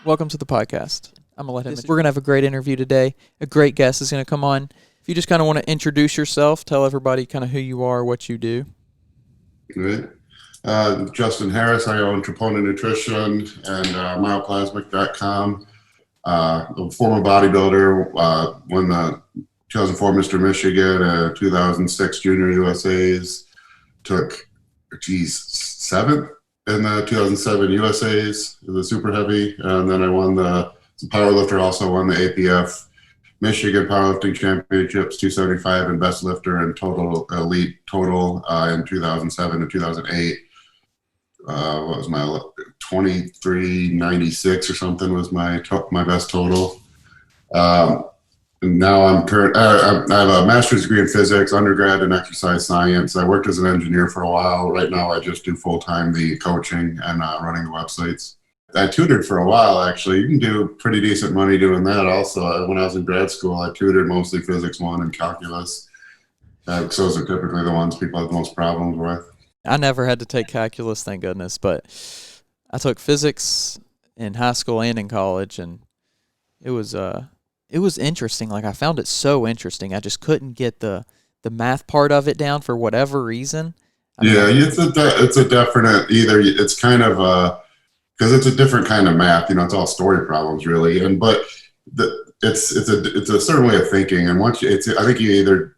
Welcome to the podcast. I'm going to let him. We're going to have a great interview today. A great guest is going to come on. If you just kind of want to introduce yourself, tell everybody kind of who you are, what you do. Great. Justin Harris. I own Troponin Nutrition and myoplasmic.com. I'm a former bodybuilder. Won the 2004 Mr. Michigan, 2006 Junior USA's. Took, seventh in the 2007 USA's, the super heavy. And then I won the powerlifter, also won the APF Michigan Powerlifting Championships, 275 and best lifter and total elite total in 2007 and 2008. What was my 2396 or something was my best total. And now I have a master's degree in physics, undergrad in exercise science. I worked as an engineer for a while. Right now I just do full-time the coaching and running the websites. I tutored for a while, actually. You can do pretty decent money doing that also. When I was in grad school, I tutored mostly Physics 1 and Calculus. So those are typically the ones people have the most problems with. I never had to take calculus, thank goodness, but I took physics in high school and in college, and it was interesting. Like, I found it so interesting. I just couldn't get the math part of it down for whatever reason. It's a definite either. It's kind of because it's a different kind of math. It's all story problems really, it's a certain way of thinking, and I think you either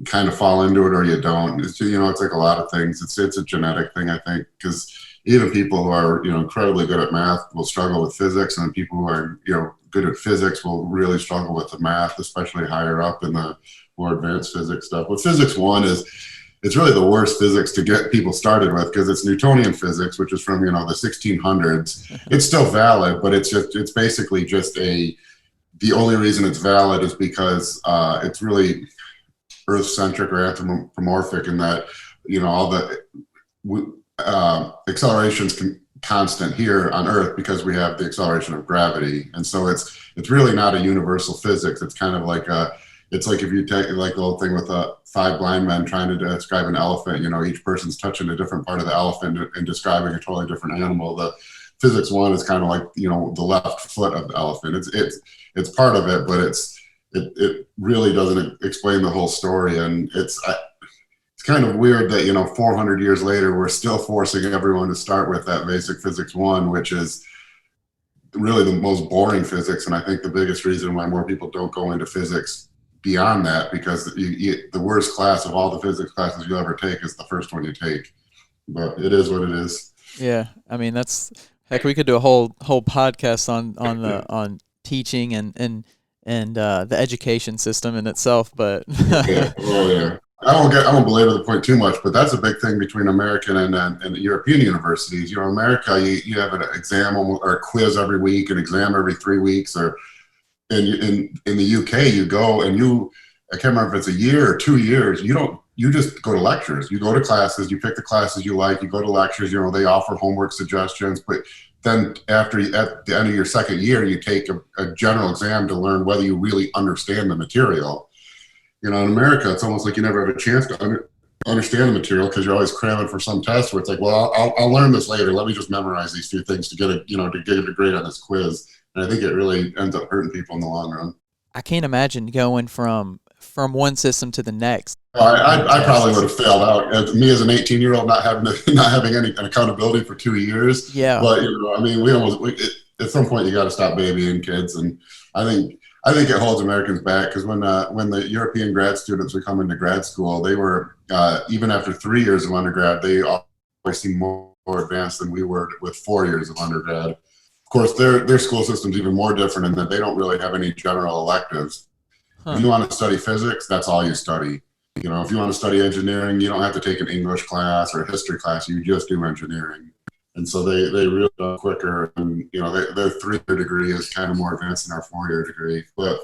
kind of fall into it or you don't. It's like a lot of things. It's a genetic thing, I think, because even people who are incredibly good at math will struggle with physics, and people who are good at physics will really struggle with the math, especially higher up in the more advanced physics stuff. But Physics 1 it's really the worst physics to get people started with, because it's Newtonian physics, which is from the 1600s. It's still valid, but it's basically just the only reason it's valid is because it's really Earth-centric or anthropomorphic in that all the acceleration's constant here on Earth because we have the acceleration of gravity, and so it's really not a universal physics. It's kind of like it's like if you take like the whole thing with 5 blind men trying to describe an elephant. Each person's touching a different part of the elephant and describing a totally different animal. The Physics 1 is kind of like the left foot of the elephant. It's part of it, but it really doesn't explain the whole story, and it's kind of weird that 400 years later we're still forcing everyone to start with that basic Physics 1, which is really the most boring physics. And I think the biggest reason why more people don't go into physics beyond that, because the worst class of all the physics classes you'll ever take is the first one you take. But it is what it is. Yeah, I mean heck, we could do a whole podcast on teaching and the education system in itself, but yeah. Oh yeah. I won't belabor the point too much, but that's a big thing between American and European universities. America, you have an exam or a quiz every week, an exam every 3 weeks, or in the UK you go and I can't remember if it's a year or 2 years. You just go to lectures. You go to classes. You pick the classes you like. You go to lectures. They offer homework suggestions, but then at the end of your second year, you take a general exam to learn whether you really understand the material. In America, it's almost like you never have a chance to understand the material because you're always cramming for some test where it's like, well, I'll learn this later. Let me just memorize these few things to get a grade on this quiz. And I think it really ends up hurting people in the long run. I can't imagine going from one system to the next. I probably would have failed out. Me as an 18-year-old, not having any accountability for 2 years. Yeah. But at some point you got to stop babying kids, and I think it holds Americans back, because when the European grad students would come into grad school, they were even after 3 years of undergrad, they always seemed more advanced than we were with 4 years of undergrad. Of course, their school system's even more different in that they don't really have any general electives. If you want to study physics, that's all you study. If you want to study engineering, you don't have to take an English class or a history class. You just do engineering. And so they really go quicker, and their 3-year degree is kind of more advanced than our 4-year degree. But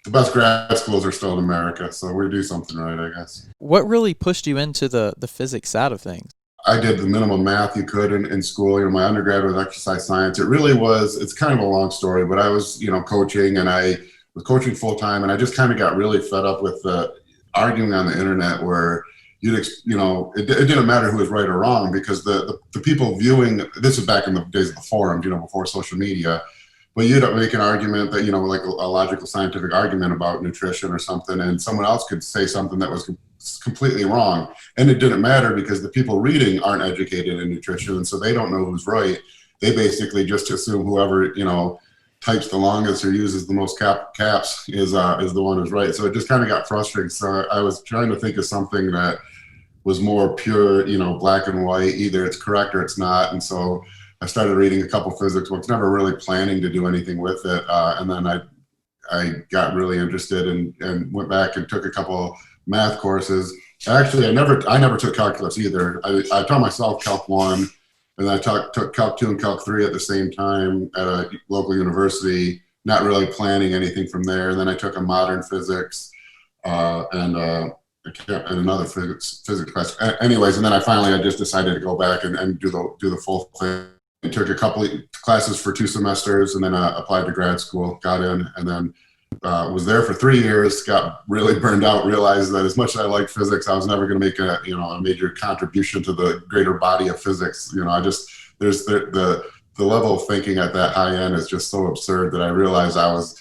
the best grad schools are still in America, so we do something right, I guess. What really pushed you into the physics side of things? I did the minimum math you could in school. My undergrad was exercise science. It really was. It's kind of a long story, but I was coaching, and I was coaching full time, and I just kind of got really fed up with the arguing on the internet where it didn't matter who was right or wrong, because the people viewing, this is back in the days of the forums, before social media, but you don't make an argument that, like a logical scientific argument about nutrition or something, and someone else could say something that was completely wrong. And it didn't matter because the people reading aren't educated in nutrition. And so they don't know who's right. They basically just assume whoever, types the longest or uses the most caps is the one who's right. So it just kind of got frustrating. So I was trying to think of something that was more pure, black and white, either it's correct or it's not. And so I started reading a couple physics books, never really planning to do anything with it. And then I got really interested and went back and took a couple math courses. Actually, I never took calculus either. I taught myself Calc 1, and I took Calc 2 and Calc 3 at the same time at a local university, not really planning anything from there. And then I took a modern physics and another physics class. Anyways, and then I just decided to go back and do the full thing. I took a couple of classes for 2 semesters, and then applied to grad school, got in, and then was there for 3 years, got really burned out, realized that as much as I liked physics, I was never going to make a major contribution to the greater body of physics. There's the level of thinking at that high end is just so absurd that I realized I was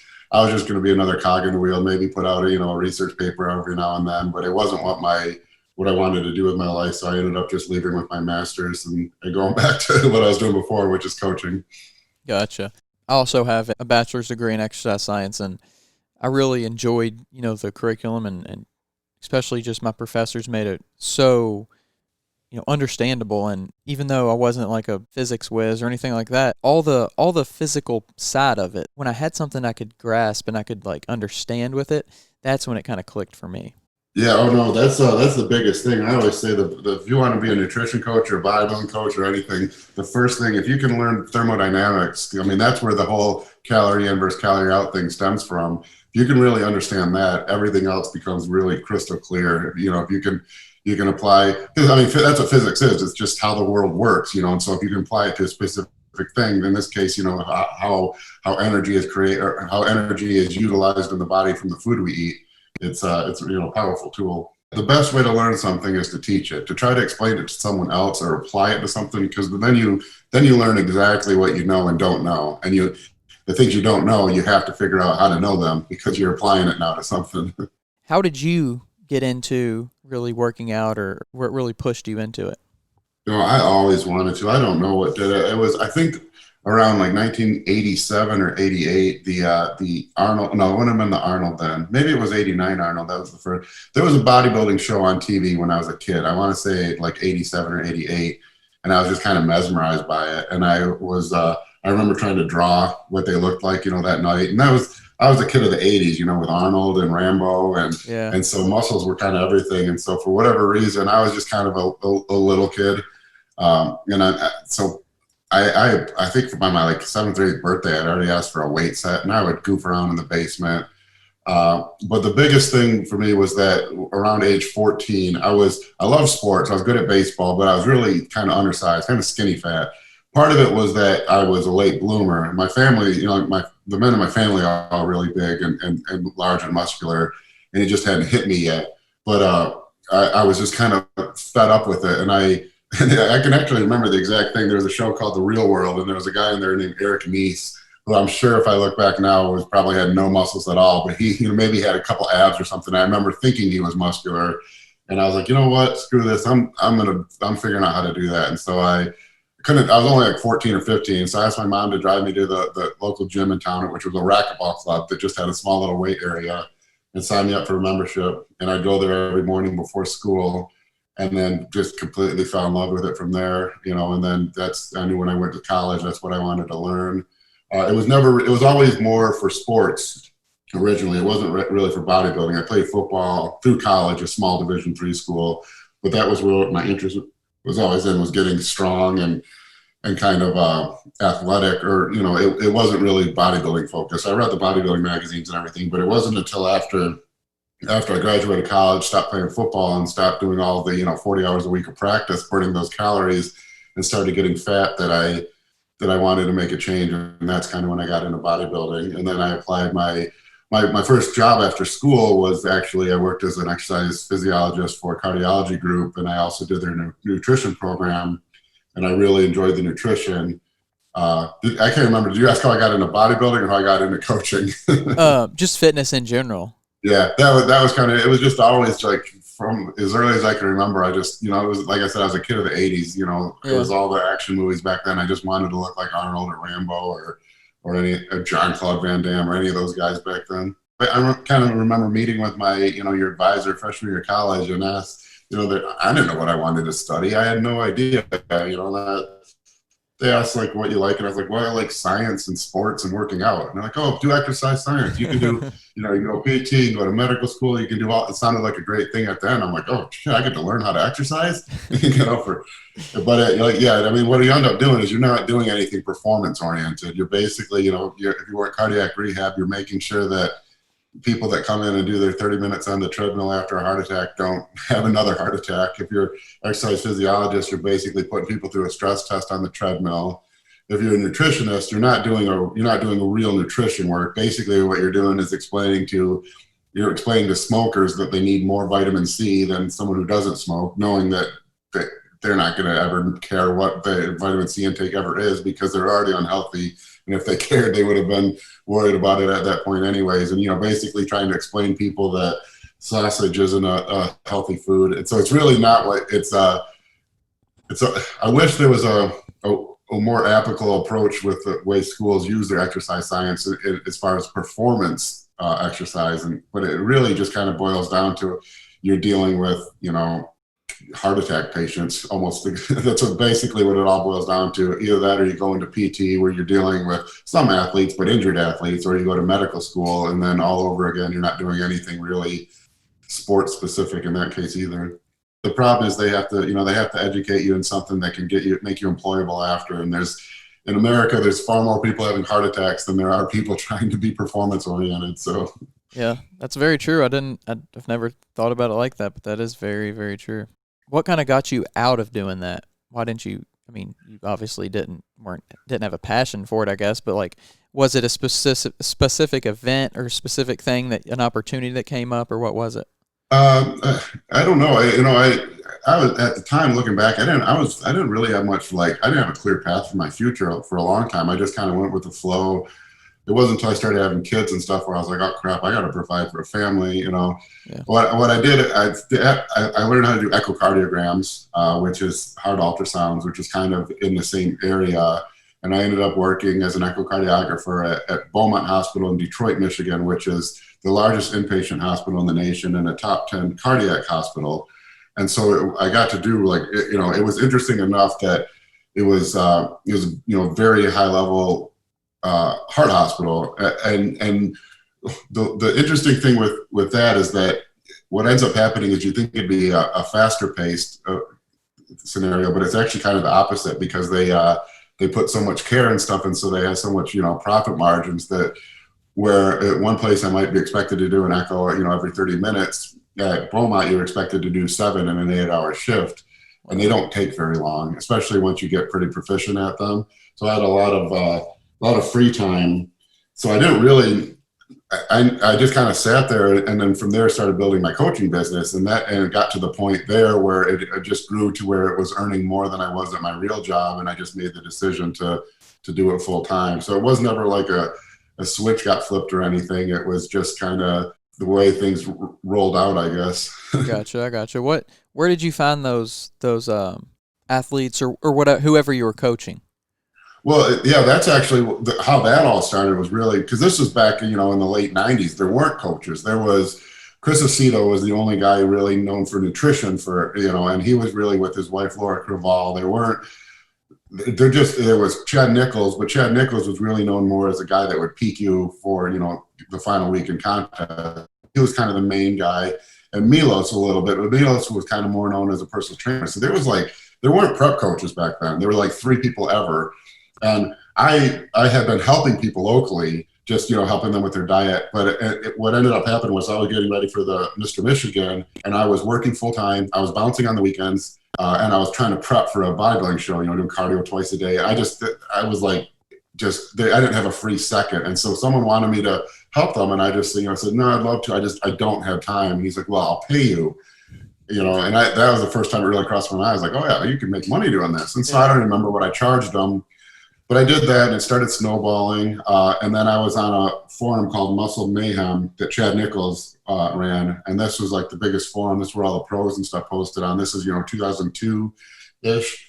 just going to be another cog in the wheel, maybe put out a research paper every now and then, but it wasn't what I wanted to do with my life. So I ended up just leaving with my master's and going back to what I was doing before, which is coaching. Gotcha. I also have a bachelor's degree in exercise science, and I really enjoyed, the curriculum and especially just my professors made it so, understandable. And even though I wasn't like a physics whiz or anything like that, all the physical side of it, when I had something I could grasp and I could like understand with it, that's when it kind of clicked for me. Yeah, oh no, that's the biggest thing. I always say that if you want to be a nutrition coach or a bodybuilding coach or anything, the first thing, if you can learn thermodynamics, I mean, that's where the whole calorie in versus calorie out thing stems from. If you can really understand that, everything else becomes really crystal clear. If you can apply, because I mean, that's what physics is. It's just how the world works, and so if you can apply it to a specific thing, in this case, how energy is created or how energy is utilized in the body from the food we eat. It's a powerful tool. The best way to learn something is to teach it, to try to explain it to someone else or apply it to something, because then you learn exactly what you know and don't know. And the things you don't know, you have to figure out how to know them because you're applying it now to something. How did you get into really working out, or what really pushed you into it? I always wanted to. I don't know what did it. It was, I think, around like 1987 or 88, the Arnold, no, it wouldn't have been the Arnold then. Maybe it was 89 Arnold. That was the first. There was a bodybuilding show on TV when I was a kid. I want to say like 87 or 88. And I was just kind of mesmerized by it. And I remember trying to draw what they looked like, that night. And I was a kid of the 80s, with Arnold and Rambo. And so muscles were kind of everything. And so for whatever reason, I was just kind of a little kid. I think for my like 7th or 8th birthday, I'd already asked for a weight set, and I would goof around in the basement. But the biggest thing for me was that around age 14, I love sports. I was good at baseball, but I was really kind of undersized, kind of skinny fat. Part of it was that I was a late bloomer. My family, the men in my family are all really big and large and muscular, and it just hadn't hit me yet. But I was just kind of fed up with it, and I can actually remember the exact thing. There was a show called The Real World, and there was a guy in there named Eric Neese, who I'm sure if I look back now probably had no muscles at all, but he maybe had a couple abs or something. I remember thinking he was muscular, and I was like, you know what, screw this. I'm figuring out how to do that. And so I was only like 14 or 15, so I asked my mom to drive me to the local gym in town, which was a racquetball club that just had a small little weight area, and sign me up for a membership. And I'd go there every morning before school, and then just completely fell in love with it from there, and then I knew when I went to college, that's what I wanted to learn. It was always more for sports originally. It wasn't really for bodybuilding. I played football through college, a small Division III school, but that was where my interest was always in, was getting strong and kind of athletic, or, it wasn't really bodybuilding focused. I read the bodybuilding magazines and everything, but it wasn't until after I graduated college, stopped playing football and stopped doing all the, 40 hours a week of practice, burning those calories, and started getting fat that I wanted to make a change. And that's kind of when I got into bodybuilding. And then I applied my first job after school was actually, I worked as an exercise physiologist for a cardiology group. And I also did their nutrition program. And I really enjoyed the nutrition. I can't remember. Did you ask how I got into bodybuilding or how I got into coaching? Just fitness in general. Yeah, that was kind of, it was just always like from as early as I can remember. I just, it was like I said, I was a kid of the '80s. It was all the action movies back then. I just wanted to look like Arnold or Rambo or any Jean-Claude Van Damme or any of those guys back then. But I kind of remember meeting with my, your advisor freshman year of college and asked, I didn't know what I wanted to study. I had no idea, that they asked like what you like, and I was like, well, I like science and sports and working out. And they're like, oh, do exercise science. You can do, you can go PT, you can go to medical school, you can do all. It sounded like a great thing at the end. I'm like, oh, shit, I get to learn how to exercise, what you end up doing is you're not doing anything performance oriented. You're basically, if you work cardiac rehab, you're making sure that people that come in and do their 30 minutes on the treadmill after a heart attack don't have another heart attack. If you're exercise physiologist, you're basically putting people through a stress test on the treadmill. If you're a nutritionist, you're not doing a real nutrition work. Basically what you're doing is explaining to smokers that they need more vitamin C than someone who doesn't smoke, knowing that they're not going to ever care what the vitamin C intake ever is because they're already unhealthy. And if they cared, they would have been worried about it at that point anyways. And, basically trying to explain people that sausage isn't a healthy food. And so it's really not what I wish there was a more applicable approach with the way schools use their exercise science as far as performance exercise. But it really just kind of boils down to you're dealing with, heart attack patients almost. That's basically what it all boils down to. Either that or you go into PT where you're dealing with some athletes, but injured athletes, or you go to medical school and then all over again, you're not doing anything really sports specific in that case either. The problem is they have to educate you in something that can make you employable after. And in America, there's far more people having heart attacks than there are people trying to be performance oriented. So yeah, that's very true. I've never thought about it like that, but that is very, very true. What kind of got you out of doing that? Why didn't you? I mean, you obviously didn't have a passion for it, I guess. But like, was it a specific event or specific thing an opportunity that came up, or what was it? I don't know. I was at the time looking back. I didn't really have much I didn't have a clear path for my future for a long time. I just kind of went with the flow. It wasn't until I started having kids and stuff where I was like, oh crap, I got to provide for a family. Yeah. What I did, I learned how to do echocardiograms, which is heart ultrasounds, which is kind of in the same area. And I ended up working as an echocardiographer at Beaumont Hospital in Detroit, Michigan, which is the largest inpatient hospital in the nation and a top 10 cardiac hospital. And so I got to do it was interesting enough that it was very high level heart hospital. And the interesting thing with that is that what ends up happening is you think it'd be a faster paced scenario, but it's actually kind of the opposite because they put so much care and stuff, and so they have so much profit margins that where at one place I might be expected to do an echo every 30 minutes, at Beaumont you're expected to do 7 in an 8-hour shift, and they don't take very long, especially once you get pretty proficient at them. So I had a lot of free time. So I didn't really, I just kind of sat there, and then from there started building my coaching business, and it got to the point there where it just grew to where it was earning more than I was at my real job, and I just made the decision to do it full time. So it was never like a switch got flipped or anything. It was just kind of the way things rolled out, I guess. I gotcha. Where did you find those athletes or whoever you were coaching? Well, yeah, that's actually how that all started, was really because this was back, in the late 90s. There weren't coaches. There was Chris Aceto was the only guy really known for nutrition and he was really with his wife, Laura Craval. There was Chad Nichols, but Chad Nichols was really known more as a guy that would peak you for, the final week in contest. He was kind of the main guy, and Milos a little bit, but Milos was kind of more known as a personal trainer. So there weren't prep coaches back then. There were like 3 people ever. And I had been helping people locally, just, helping them with their diet. But what ended up happening was I was getting ready for the Mr. Michigan, and I was working full time. I was bouncing on the weekends, and I was trying to prep for a bodybuilding show, doing cardio twice a day. I didn't have a free second. And so someone wanted me to help them. And I just, said, no, I'd love to. I don't have time. And he's like, well, I'll pay you. And that was the first time it really crossed my mind. I was like, oh yeah, you can make money doing this. And so I don't remember what I charged them. but I did that and it started snowballing. And then I was on a forum called Muscle Mayhem that Chad Nichols ran. And this was like the biggest forum. This is where all the pros and stuff posted on. This is, 2002-ish.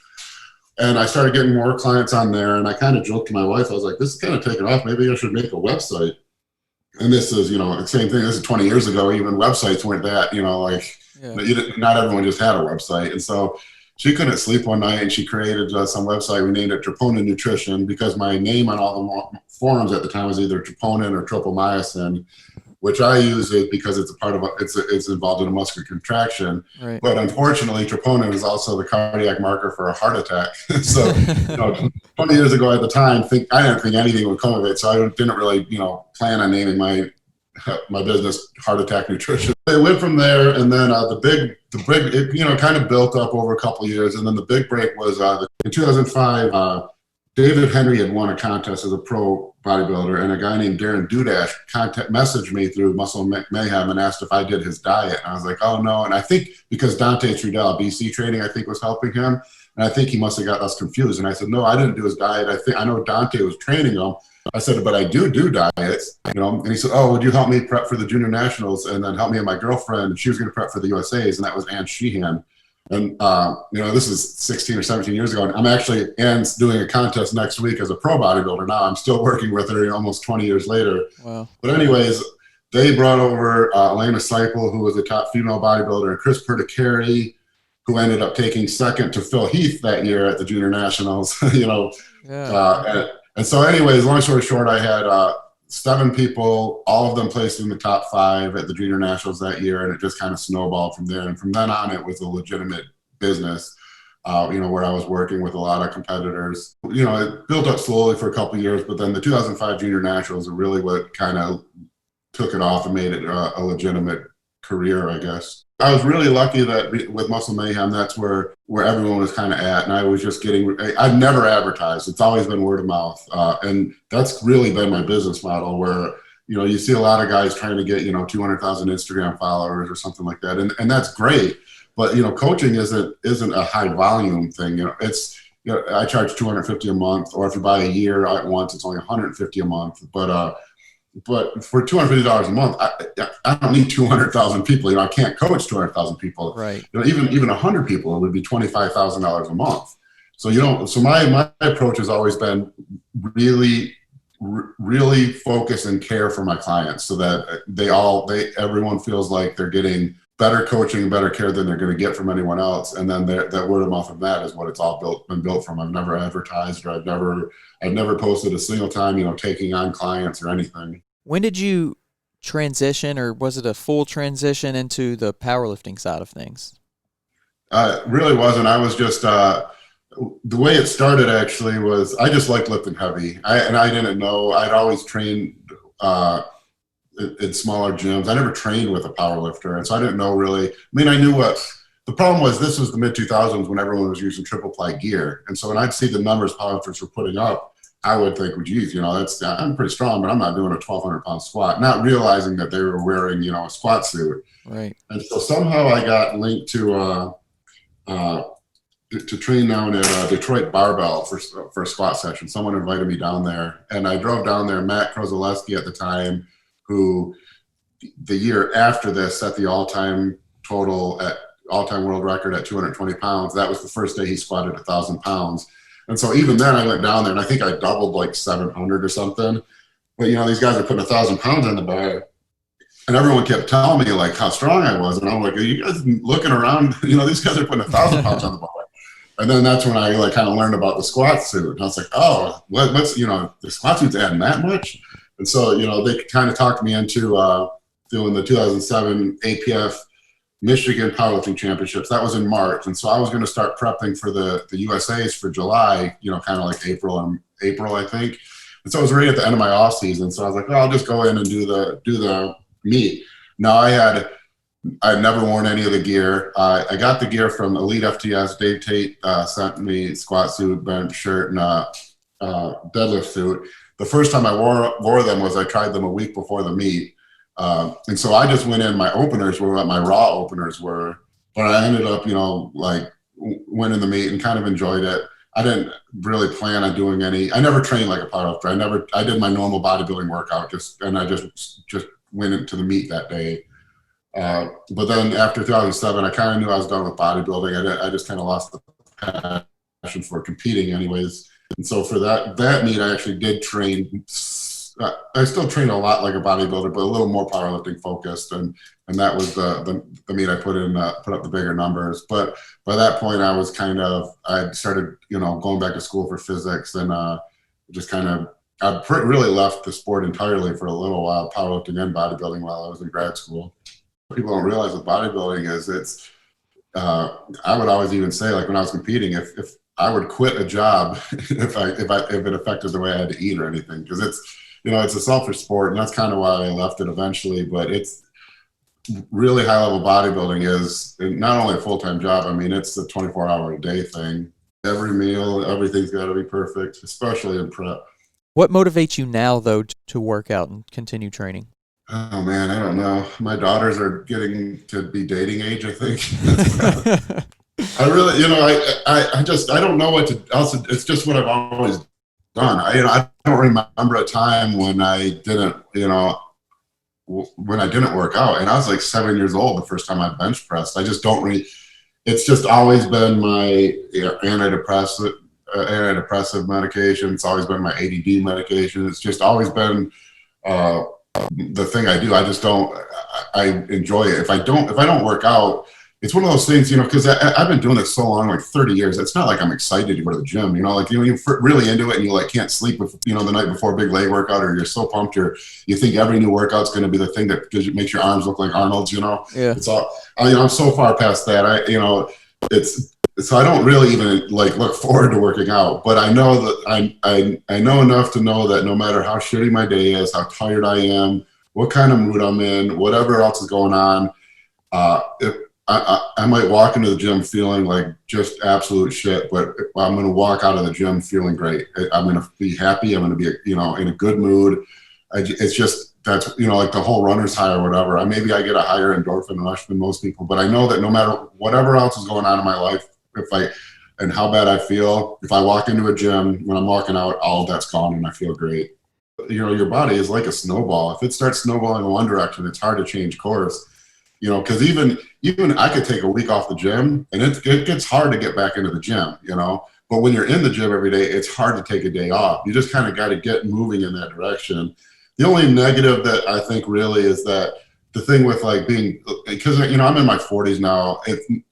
And I started getting more clients on there. And I kind of joked to my wife, I was like, this is kind of taking off. Maybe I should make a website. And this is, the same thing. This is 20 years ago. Even websites weren't that, not everyone just had a website. And so she couldn't sleep one night and she created some website. We named it Troponin Nutrition because my name on all the forums at the time was either troponin or tropomyosin, which I use it because it's a part of it's involved in a muscular contraction. Right. But unfortunately, troponin is also the cardiac marker for a heart attack. So, 20 years ago at the time, I didn't think anything would come of it. So I didn't really, plan on naming my business Heart Attack Nutrition. It went from there, and then the big, it kind of built up over a couple of years, and then the big break was in 2005. David Henry had won a contest as a pro bodybuilder, and a guy named Darren Dudash messaged me through Muscle Mayhem and asked if I did his diet. And I was like, oh no. And I think because Dante Trudell, BC training, I think was helping him. And I think he must have got us confused. And I said, no, I didn't do his diet. I know Dante was training him. I said, but I do diets, And he said, oh, would you help me prep for the Junior Nationals and then help me and my girlfriend? And she was going to prep for the USAs, and that was Ann Sheehan. And, this is 16 or 17 years ago. And I'm actually, Ann's doing a contest next week as a pro bodybuilder now. I'm still working with her almost 20 years later. Wow. But anyways, they brought over Elena Seipel, who was a top female bodybuilder, and Chris Perticari, who ended up taking second to Phil Heath that year at the Junior Nationals, Yeah. And so anyways, long story short, I had 7 people, all of them placed in the top 5 at the Junior Nationals that year, and it just kind of snowballed from there. And from then on, it was a legitimate business, where I was working with a lot of competitors. It built up slowly for a couple of years, but then the 2005 Junior Nationals are really what kind of took it off and made it a legitimate career, I guess. I was really lucky that with Muscle Mayhem, that's where everyone was kind of at. And I was just I've never advertised. It's always been word of mouth. And that's really been my business model where, you see a lot of guys trying to get, 200,000 Instagram followers or something like that. And that's great. But, coaching isn't a high volume thing. I charge $250 a month, or if you buy a year at once, it's only $150 a month. But for $250 a month, I don't need 200,000 people. I can't coach 200,000 people. Right. Even 100 people, it would be $25,000 a month. So, so my approach has always been really, really focus and care for my clients, so that everyone feels like they're getting better coaching and better care than they're going to get from anyone else. And then that word of mouth from that is what it's all been built from. I've never advertised, or I've never posted a single time, taking on clients or anything. When did you transition, or was it a full transition into the powerlifting side of things? It really wasn't. I was just, the way it started actually was I just liked lifting heavy. I didn't know, I'd always trained in smaller gyms. I never trained with a power lifter. And so I didn't know really, I knew the problem was. This was the mid 2000s when everyone was using triple ply gear. And so when I'd see the numbers powerlifters were putting up, I would think, well, geez, I'm pretty strong, but I'm not doing a 1,200 pound squat, not realizing that they were wearing, a squat suit. Right. And so somehow I got linked to train down at Detroit Barbell for a squat session. Someone invited me down there, and I drove down there. Matt Krozaleski at the time, who the year after this set the all-time world record at 220 pounds. That was the first day he squatted 1,000 pounds. And so even then I went down there, and I think I doubled like 700 or something. But, these guys are putting 1,000 pounds on the bar. And everyone kept telling me like how strong I was. And I'm like, are you guys looking around? These guys are putting 1,000 pounds on the bar. And then that's when I kind of learned about the squat suit. And I was like, oh, what's, the squat suit's adding that much? And so, they kind of talked me into doing the 2007 APF Michigan Powerlifting Championships. That was in March. And so I was going to start prepping for the USAs for July, kind of like April, I think. And so I was ready at the end of my off season. So I was like, oh, I'll just go in and do the meet. Now I'd never worn any of the gear. I got the gear from Elite FTS. Dave Tate sent me squat suit, bench shirt, and deadlift suit. The first time I wore them was I tried them a week before the meet. And so I just went in, my openers were what my raw openers were, but I ended up, winning the meet and kind of enjoyed it. I didn't really plan on doing any. I never trained like a powerlifter. I did my normal bodybuilding workout and I just went into the meet that day. But then after 2007, I kind of knew I was done with bodybuilding. I just kind of lost the passion for competing anyways. And so for that meet, I actually did train. I still trained a lot like a bodybuilder, but a little more powerlifting focused. And that was the meet I put up the bigger numbers. But by that point, I started, going back to school for physics and just kind of, really left the sport entirely for a little while, powerlifting and bodybuilding while I was in grad school. What people don't realize with bodybuilding is I would always even say, like when I was competing, if I would quit a job if it affected the way I had to eat or anything, because it's a selfish sport, and that's kind of why I left it eventually. But it's really high level bodybuilding is not only a full-time job. I mean, it's a 24-hour a day thing. Every meal, everything's got to be perfect, especially in prep. What motivates you now, though, to work out and continue training? Oh man, I don't know. My daughters are getting to be dating age, I think. I really, I don't know what to else. It's just what I've always done. I don't remember a time when I didn't, when I didn't work out. And I was like 7 years old the first time I bench pressed. I just don't it's just always been my antidepressive medication. It's always been my ADD medication. It's just always been the thing I do. I enjoy it. If I don't work out, it's one of those things, because I've been doing this so long, like 30 years. It's not like I'm excited to go to the gym, you're really into it and you can't sleep with, the night before a big leg workout, or you're so pumped. You think every new workout's going to be the thing that makes your arms look like Arnold's, Yeah. It's all, I'm so far past that. So I don't really even look forward to working out, but I know that I know enough to know that no matter how shitty my day is, how tired I am, what kind of mood I'm in, whatever else is going on, if I might walk into the gym feeling like just absolute shit, but I'm going to walk out of the gym feeling great. I'm going to be happy. I'm going to be, in a good mood. It's just, that's, like the whole runner's high or whatever. Maybe I get a higher endorphin rush than most people, but I know that no matter whatever else is going on in my life, and how bad I feel, if I walk into a gym, when I'm walking out, all of that's gone and I feel great. Your body is like a snowball. If it starts snowballing in one direction, it's hard to change course. Because even I could take a week off the gym, and it gets hard to get back into the gym, But when you're in the gym every day, it's hard to take a day off. You just kind of got to get moving in that direction. The only negative that I think really is that the thing with because I'm in my 40s now.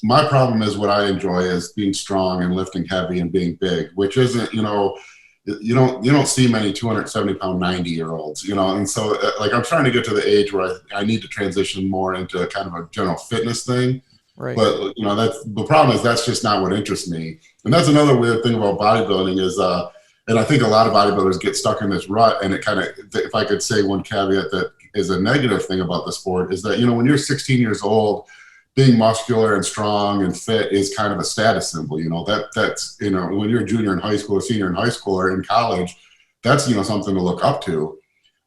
My problem is what I enjoy is being strong and lifting heavy and being big, which isn't you don't see many 270-pound 90-year-olds, and so I'm trying to get to the age where I need to transition more into kind of a general fitness thing. Right. But that's the problem is that's just not what interests me. And that's another weird thing about bodybuilding is and I think a lot of bodybuilders get stuck in this rut. And it kind of, if I could say one caveat that is a negative thing about the sport, is that when you're 16 years old, being muscular and strong and fit is kind of a status symbol. That's when you're a junior in high school, a senior in high school, or in college, that's something to look up to.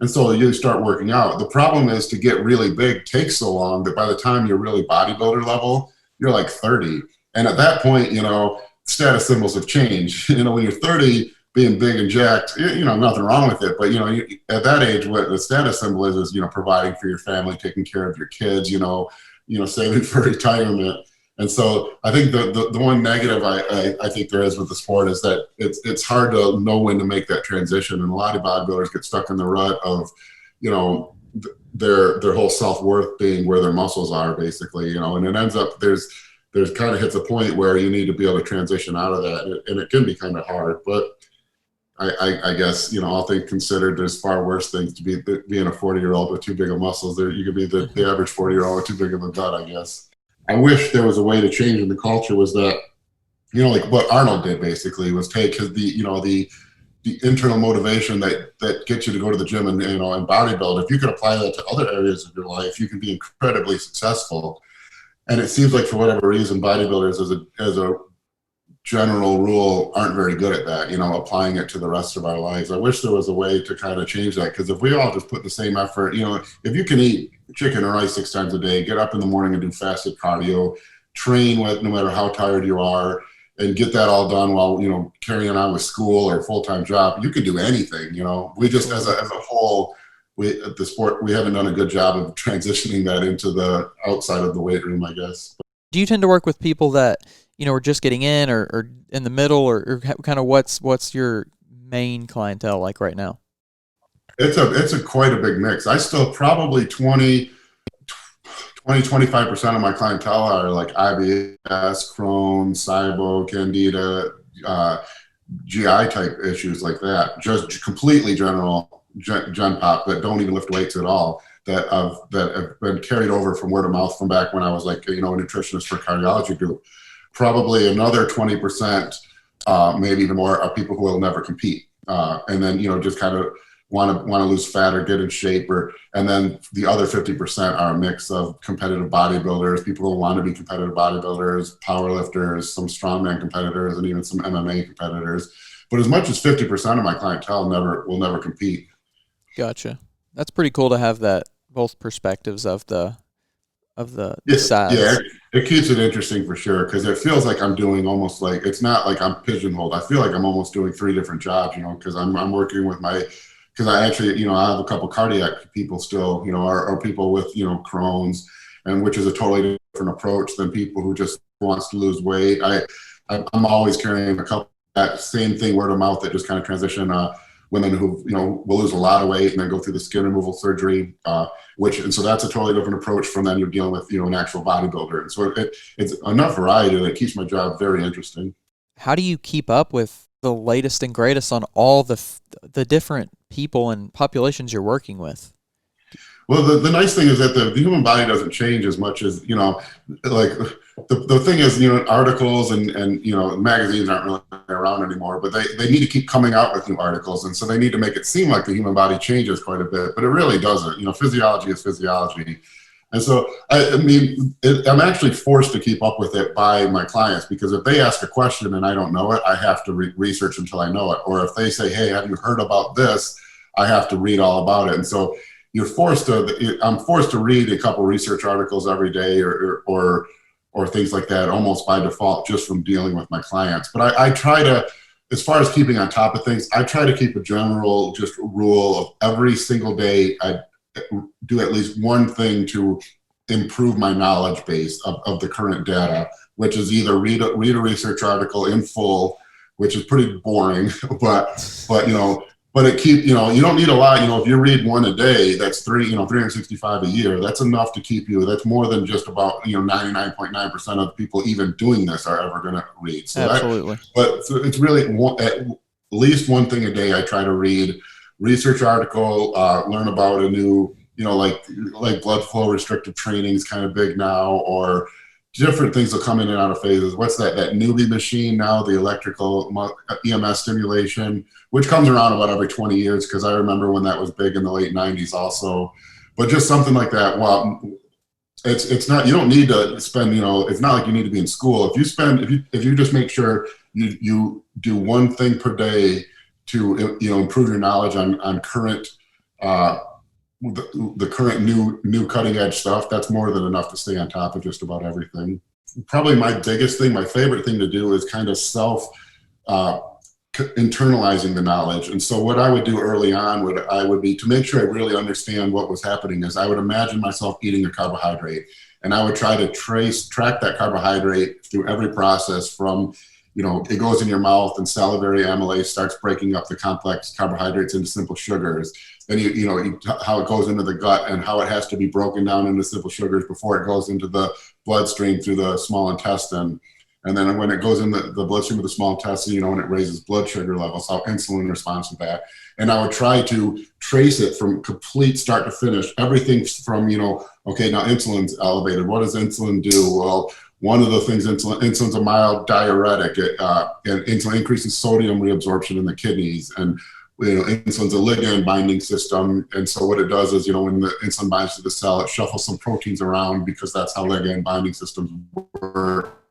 And so you start working out. The problem is to get really big takes so long that by the time you're really bodybuilder level, you're like 30. And at that point, status symbols have changed. When you're 30, being big and jacked, nothing wrong with it. But at that age, what the status symbol is providing for your family, taking care of your kids, saving for retirement. And so I think the one negative I think there is with the sport is that it's hard to know when to make that transition. And a lot of bodybuilders get stuck in the rut of, their whole self-worth being where their muscles are basically, and it ends up there's kind of hits a point where you need to be able to transition out of that. And it can be kind of hard, but I guess, all things considered, there's far worse things to be being a 40-year-old with too big of muscles. You could be the average 40-year-old with too big of a gut, I guess. I wish there was a way to change in the culture was that, like what Arnold did basically was take the internal motivation that gets you to go to the gym and bodybuild. If you could apply that to other areas of your life, you can be incredibly successful. And it seems like for whatever reason, bodybuilders as a general rule aren't very good at that, applying it to the rest of our lives. I wish there was a way to kind of change that, because if we all just put the same effort, if you can eat chicken or rice 6 times a day, get up in the morning and do fasted cardio, train with no matter how tired you are, and get that all done while, carrying on with school or full-time job. You can do anything, we just, as a whole, at the sport, we haven't done a good job of transitioning that into the outside of the weight room, I guess. Do you tend to work with people that, are just getting in or in the middle, or kind of what's your main clientele like right now? It's a quite a big mix. I still probably 25% of my clientele are like IBS, Crohn's, SIBO, Candida, GI type issues like that. Just completely general gen pop that don't even lift weights at all. That have been carried over from word of mouth from back when I was like a nutritionist for a cardiology group. Probably another 20%, maybe even more, are people who will never compete, and then just kind of want to lose fat or get in shape, and then the other 50% are a mix of competitive bodybuilders, people who want to be competitive bodybuilders, powerlifters, some strongman competitors, and even some MMA competitors. But as much as 50% of my clientele will never compete. Gotcha. That's pretty cool to have that both perspectives of the sides. Yeah, it keeps it interesting for sure, because it feels like I'm doing almost like, it's not like I'm pigeonholed. I feel like I'm almost doing 3 different jobs, because I'm working with because I actually, I have a couple cardiac people still, or people with, Crohn's, and which is a totally different approach than people who just wants to lose weight. I'm always carrying a couple, that same thing, word of mouth, that just kind of transition, women who, will lose a lot of weight and then go through the skin removal surgery, and so that's a totally different approach from then you're dealing with, an actual bodybuilder. And so it's enough variety that it keeps my job very interesting. How do you keep up with the latest and greatest on all the different people and populations you're working with? Well, the nice thing is that the human body doesn't change as much as, like the thing is, articles and magazines aren't really around anymore, but they need to keep coming out with new articles. And so they need to make it seem like the human body changes quite a bit, but it really doesn't. Physiology is physiology. And so, I'm actually forced to keep up with it by my clients, because if they ask a question and I don't know it, I have to research until I know it. Or if they say, hey, have you heard about this? I have to read all about it. And so I'm forced to read a couple research articles every day or things like that, almost by default, just from dealing with my clients. But I try to, as far as keeping on top of things, I try to keep a general just rule of every single day I do at least one thing to improve my knowledge base of the current data, which is either read a research article in full, which is pretty boring, but it you don't need a lot. If you read one a day, that's 365 a year. That's enough to keep you. That's more than just about 99.9% of the people even doing this are ever going to read. So absolutely. So it's really at least one thing a day I try to read. Research article, learn about a new, like blood flow restrictive training is kind of big now, or different things will come in and out of phases. What's that newbie machine now, the electrical EMS stimulation, which comes around about every 20 years, because I remember when that was big in the late 90s also. But just something like that. Well, it's not, you don't need to spend, it's not like you need to be in school. If you just make sure you do one thing per day to improve your knowledge on current the current new cutting edge stuff, that's more than enough to stay on top of just about everything. Probably my biggest thing, my favorite thing to do, is kind of internalizing the knowledge. And so what I would do early on would be to make sure I really understand what was happening is I would imagine myself eating a carbohydrate, and I would try to track that carbohydrate through every process from it goes in your mouth and salivary amylase starts breaking up the complex carbohydrates into simple sugars. Then how it goes into the gut and how it has to be broken down into simple sugars before it goes into the bloodstream through the small intestine. And then when it goes in the bloodstream of the small intestine, and it raises blood sugar levels, how insulin responds to that. And I would try to trace it from complete start to finish, everything from, okay, now insulin's elevated. What does insulin do? Well, one of the things, insulin's a mild diuretic, and insulin increases sodium reabsorption in the kidneys. And insulin's a ligand binding system. And so what it does is, when the insulin binds to the cell, it shuffles some proteins around, because that's how ligand binding systems work.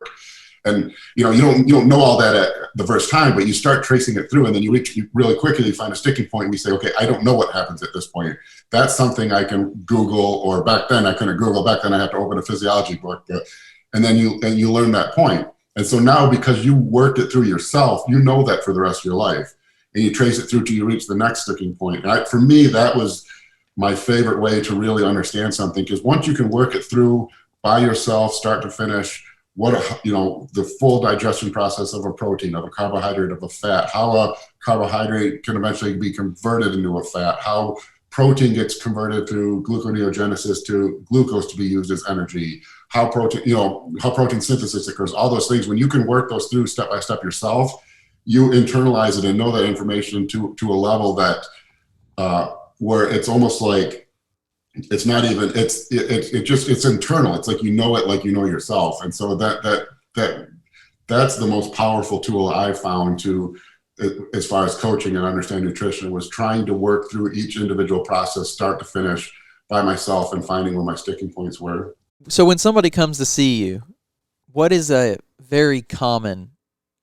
And, you don't know all that at the first time, but you start tracing it through, and then you really quickly find a sticking point, and you say, okay, I don't know what happens at this point. That's something I can Google, or back then I couldn't Google. Back then I had to open a physiology book. And then you learn that point. And so now, because you worked it through yourself, you know that for the rest of your life, and you trace it through till you reach the next sticking point. For me, that was my favorite way to really understand something, because once you can work it through by yourself, start to finish, the full digestion process of a protein, of a carbohydrate, of a fat, how a carbohydrate can eventually be converted into a fat, how protein gets converted through gluconeogenesis to glucose to be used as energy, how protein synthesis occurs, all those things. When you can work those through step by step yourself, you internalize it and know that information to a level that where it's almost like it's not even it's internal. It's like you know it like you know yourself. And so that's the most powerful tool I found to, as far as coaching and understanding nutrition, was trying to work through each individual process start to finish by myself and finding where my sticking points were. So when somebody comes to see you, what is a very common,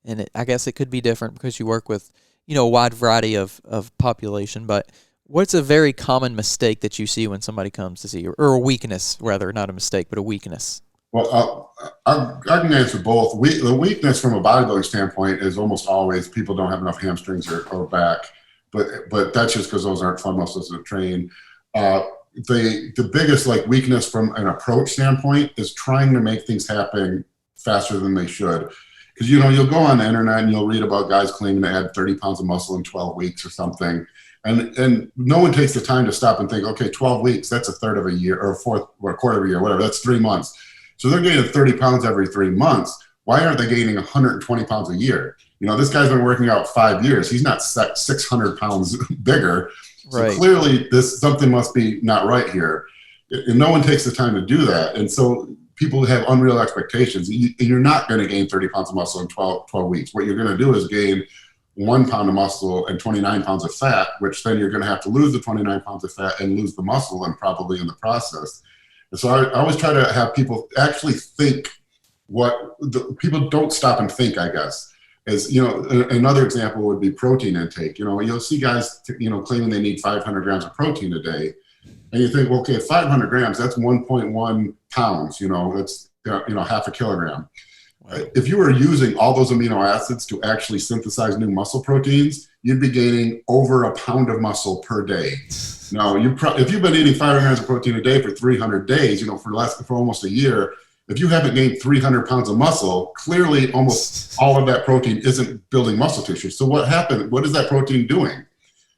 and I guess it could be different because you work with, a wide variety of population, but what's a very common mistake that you see when somebody comes to see you, or a weakness, rather, not a mistake, but a weakness? Well, I can answer both. The weakness from a bodybuilding standpoint is almost always people don't have enough hamstrings or back, but that's just because those aren't fun muscles to train. The biggest weakness from an approach standpoint is trying to make things happen faster than they should. Because you'll go on the internet and you'll read about guys claiming to add 30 pounds of muscle in 12 weeks or something. And no one takes the time to stop and think, okay, 12 weeks, that's a third of a year, or a quarter of a year, whatever, that's 3 months. So they're gaining 30 pounds every 3 months. Why aren't they gaining 120 pounds a year? This guy's been working out 5 years. He's not 600 pounds bigger. So right. Clearly something must be not right here. And no one takes the time to do that. And so people have unreal expectations. You're not going to gain 30 pounds of muscle in 12 weeks. What you're going to do is gain 1 pound of muscle and 29 pounds of fat, which then you're going to have to lose the 29 pounds of fat and lose the muscle, and probably in the process. And so I always try to have people actually think people don't stop and think, I guess. Another example would be protein intake. You'll see guys, claiming they need 500 grams of protein a day. And you think, well, okay, 500 grams, that's 1.1 pounds, that's, half a kilogram. If you were using all those amino acids to actually synthesize new muscle proteins, you'd be gaining over a pound of muscle per day. Now, if you've been eating 500 grams of protein a day for 300 days, for almost a year, if you haven't gained 300 pounds of muscle, clearly almost all of that protein isn't building muscle tissue. So what happened? What is that protein doing?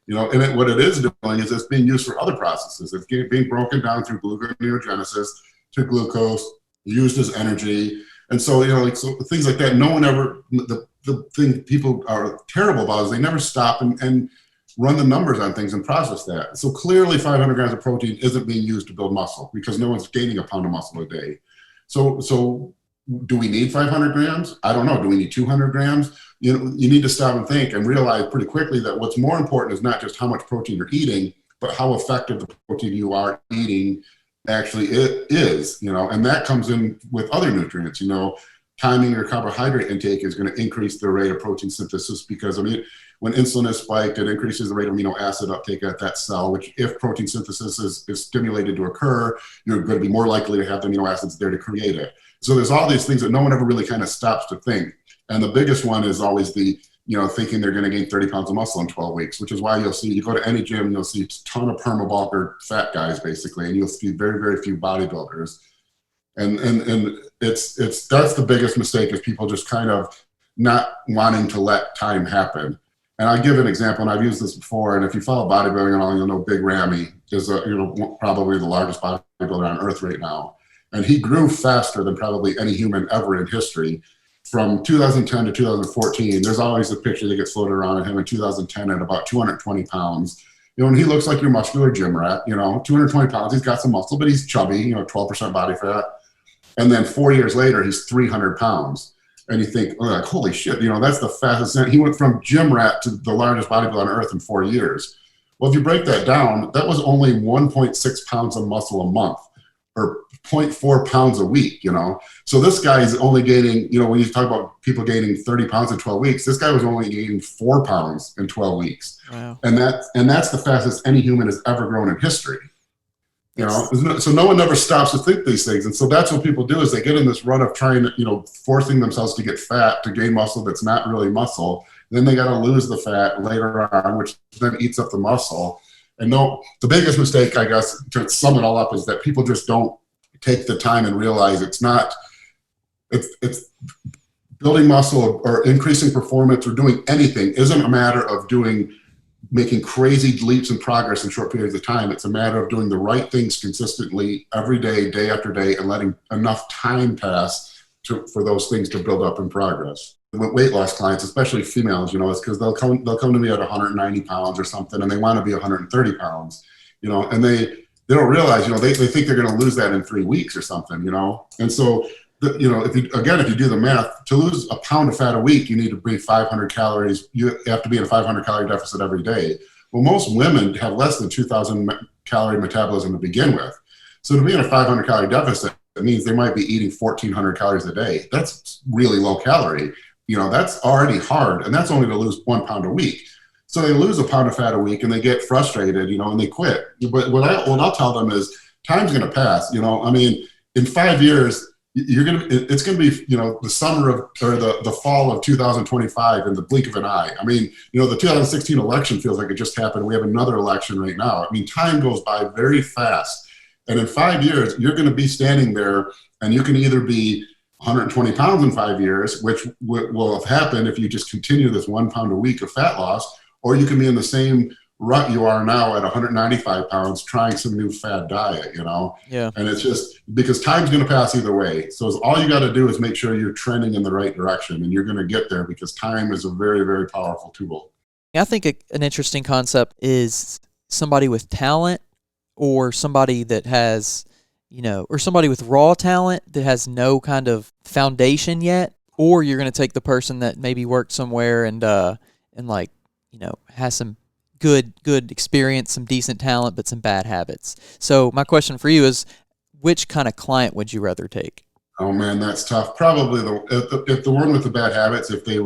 What it is doing is it's being used for other processes. It's being broken down through gluconeogenesis to glucose, used as energy. And so, so things like that, no one ever, the thing people are terrible about is they never stop and run the numbers on things and process that. So clearly 500 grams of protein isn't being used to build muscle because no one's gaining a pound of muscle a day. So do we need 500 grams? I don't know. Do we need 200 grams? You need to stop and think and realize pretty quickly that what's more important is not just how much protein you're eating, but how effective the protein you are eating actually is, and that comes in with other nutrients. Timing your carbohydrate intake is going to increase the rate of protein synthesis because, when insulin is spiked, it increases the rate of amino acid uptake at that cell, which if protein synthesis is stimulated to occur, you're going to be more likely to have the amino acids there to create it. So there's all these things that no one ever really kind of stops to think. And the biggest one is always the, thinking they're going to gain 30 pounds of muscle in 12 weeks, which is why you go to any gym, you'll see a ton of permabulk or fat guys basically, and you'll see very, very few bodybuilders. And that's the biggest mistake, is people just kind of not wanting to let time happen. And I give an example, and I've used this before, and if you follow bodybuilding and all, you'll know Big Ramy is probably the largest bodybuilder on earth right now. And he grew faster than probably any human ever in history. From 2010 to 2014, there's always a picture that gets floated around of him in 2010 at about 220 pounds. And he looks like your muscular gym rat, 220 pounds. He's got some muscle, but he's chubby, 12% body fat. And then 4 years later, he's 300 pounds. And you think, holy shit, that's the fastest. He went from gym rat to the largest bodybuilder on earth in 4 years. Well, if you break that down, that was only 1.6 pounds of muscle a month, or 0.4 pounds a week, So this guy is only gaining, when you talk about people gaining 30 pounds in 12 weeks, this guy was only gaining 4 pounds in 12 weeks. Wow. And that's the fastest any human has ever grown in history. That's So no one ever stops to think these things. And so that's what people do is they get in this run of trying to, forcing themselves to get fat, to gain muscle that's not really muscle. Then they got to lose the fat later on, which then eats up the muscle. And the biggest mistake, I guess, to sum it all up, is that people just don't take the time and realize it's building muscle or increasing performance or doing anything isn't a matter of making crazy leaps in progress in short periods of time. It's a matter of doing the right things consistently every day, day after day, and letting enough time pass for those things to build up in progress. With weight loss clients, especially females, it's because they'll come to me at 190 pounds or something, and they want to be 130 pounds, and they don't realize, they think they're going to lose that in 3 weeks or something, and so if you do the math, to lose a pound of fat a week, you need to be 500 calories. You have to be in a 500 calorie deficit every day. Well, most women have less than 2,000 calorie metabolism to begin with. So to be in a 500 calorie deficit, it means they might be eating 1,400 calories a day. That's really low calorie. That's already hard. And that's only to lose 1 pound a week. So they lose a pound of fat a week and they get frustrated, and they quit. But what I'll tell them is time's going to pass. In 5 years, it's going to be, the summer or the fall of 2025 in the blink of an eye. The 2016 election feels like it just happened. We have another election right now. Time goes by very fast. And in 5 years, you're going to be standing there and you can either be 120 pounds in 5 years, which will have happened if you just continue this 1 pound a week of fat loss, or you can be in the same rut you are now at 195 pounds trying some new fad diet, Yeah. And it's just because time's going to pass either way. So all you got to do is make sure you're trending in the right direction, and you're going to get there because time is a very, very powerful tool. I think an interesting concept is somebody with talent or somebody that has, or somebody with raw talent that has no kind of foundation yet, or you're going to take the person that maybe worked somewhere and has some good experience, some decent talent, but some bad habits. So my question for you is, which kind of client would you rather take? Oh man, that's tough. Probably if the one with the bad habits, if they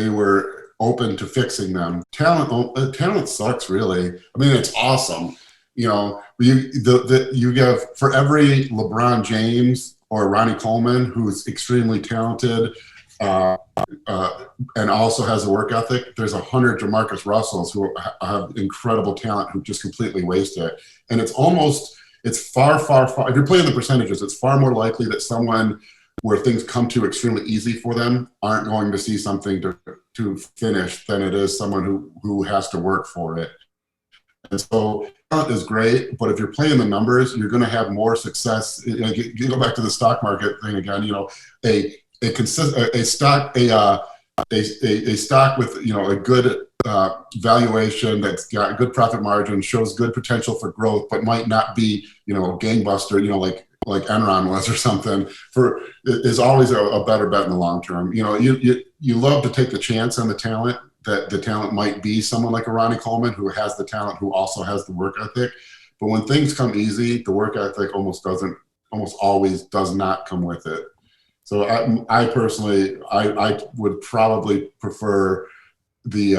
were open to fixing them. Talent sucks, really. It's awesome. You have, for every LeBron James or Ronnie Coleman, who's extremely talented, and also has a work ethic, there's 100 Jamarcus Russells who have incredible talent who just completely waste it. And it's far, far, far, if you're playing the percentages, it's far more likely that someone where things come to extremely easy for them aren't going to see something to finish than it is someone who has to work for it. And so talent is great, but if you're playing the numbers, you're going to have more success. You go back to the stock market thing again, a stock with a good valuation that's got good profit margin, shows good potential for growth, but might not be a gangbuster, like Enron was or something, is always a better bet in the long term. You love to take the chance on the talent, that the talent might be someone like a Ronnie Coleman who has the talent, who also has the work ethic. But when things come easy, the work ethic almost always does not come with it. So I personally, I would probably prefer the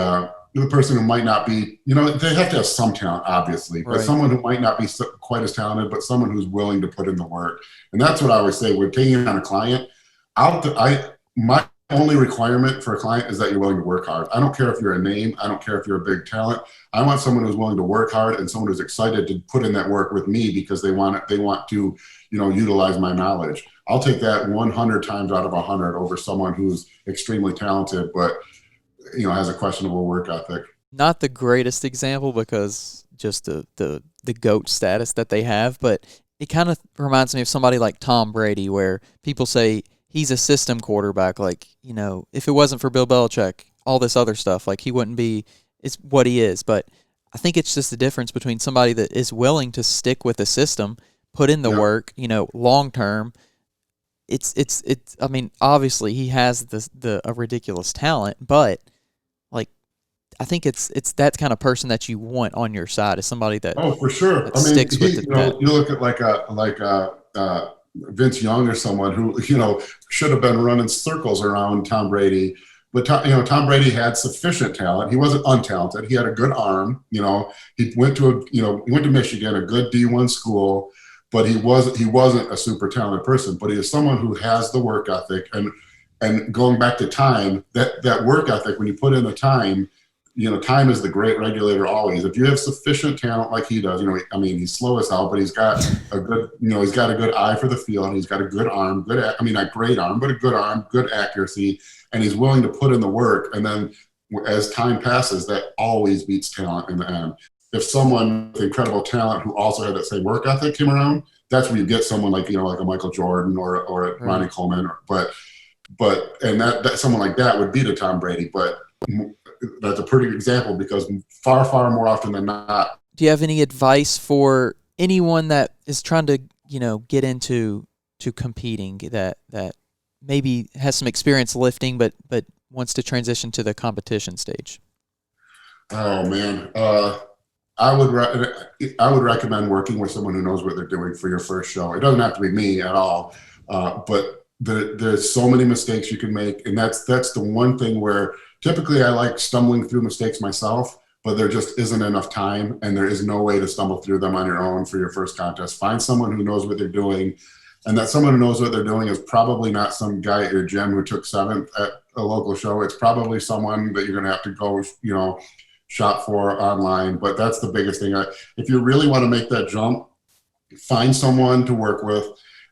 person who might not be, they have to have some talent, obviously, but someone who might not be quite as talented, but someone who's willing to put in the work. And that's what I always say. We're taking on a client. My only requirement for a client is that you're willing to work hard. I don't care if you're a name. I don't care if you're a big talent. I want someone who's willing to work hard and someone who's excited to put in that work with me because they want to, utilize my knowledge. I'll take that 100 times out of 100 over someone who's extremely talented, but has a questionable work ethic. Not the greatest example because just the GOAT status that they have, but it kind of reminds me of somebody like Tom Brady, where people say he's a system quarterback. Like, if it wasn't for Bill Belichick, all this other stuff, like he wouldn't be is what he is. But I think it's just the difference between somebody that is willing to stick with a system, put in the work, long term. It's obviously he has a ridiculous talent, but I think it's that kind of person that you want on your side, is somebody that for sure sticks with it. You look at like Vince Young or someone who should have been running circles around Tom Brady, But Tom Brady had sufficient talent. He wasn't untalented. He had a good arm. He went to Michigan, a good D1 school, but he wasn't a super talented person. But he is someone who has the work ethic. And going back to time, that work ethic, when you put in the time, time is the great regulator always. If you have sufficient talent like he does, he's slow as hell, but he's got a good, he's got a good eye for the field. He's got a good arm, not great arm, but a good arm, good accuracy, and he's willing to put in the work. And then as time passes, that always beats talent in the end. If someone with incredible talent who also had that same work ethic came around, that's where you get someone like, like a Michael Jordan or a Ronnie Coleman, but that someone like that would beat a Tom Brady, but that's a pretty good example because far, far more often than not. Do you have any advice for anyone that is trying to, get into competing that maybe has some experience lifting, but wants to transition to the competition stage? Oh man. I would recommend working with someone who knows what they're doing for your first show. It doesn't have to be me at all. But there's so many mistakes you can make. And that's the one thing where typically I like stumbling through mistakes myself, but there just isn't enough time and there is no way to stumble through them on your own for your first contest. Find someone who knows what they're doing, and that someone who knows what they're doing is probably not some guy at your gym who took 7th at a local show. It's probably someone that you're going to have to go, shop for online. But that's the biggest thing. If you really want to make that jump, find someone to work with.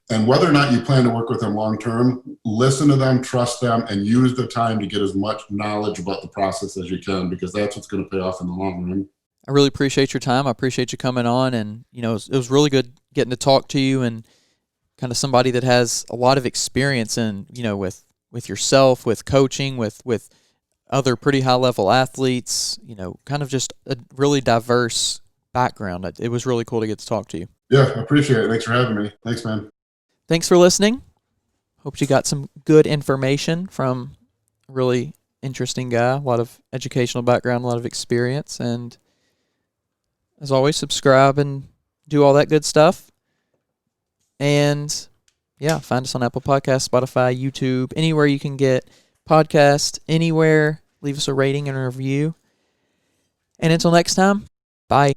And whether or not you plan to work with them long-term, listen to them, trust them, and use the time to get as much knowledge about the process as you can, because that's what's going to pay off in the long run. I really appreciate your time. I appreciate you coming on, and it was really good getting to talk to you and kind of somebody that has a lot of experience in, with yourself, with coaching, with other pretty high-level athletes, kind of just a really diverse background. It was really cool to get to talk to you. Yeah, I appreciate it. Thanks for having me. Thanks, man. Thanks for listening. Hope you got some good information from a really interesting guy, a lot of educational background, a lot of experience. And as always, subscribe and do all that good stuff. And yeah, find us on Apple Podcasts, Spotify, YouTube, anywhere you can get podcasts, anywhere. Leave us a rating and a review. And until next time, bye.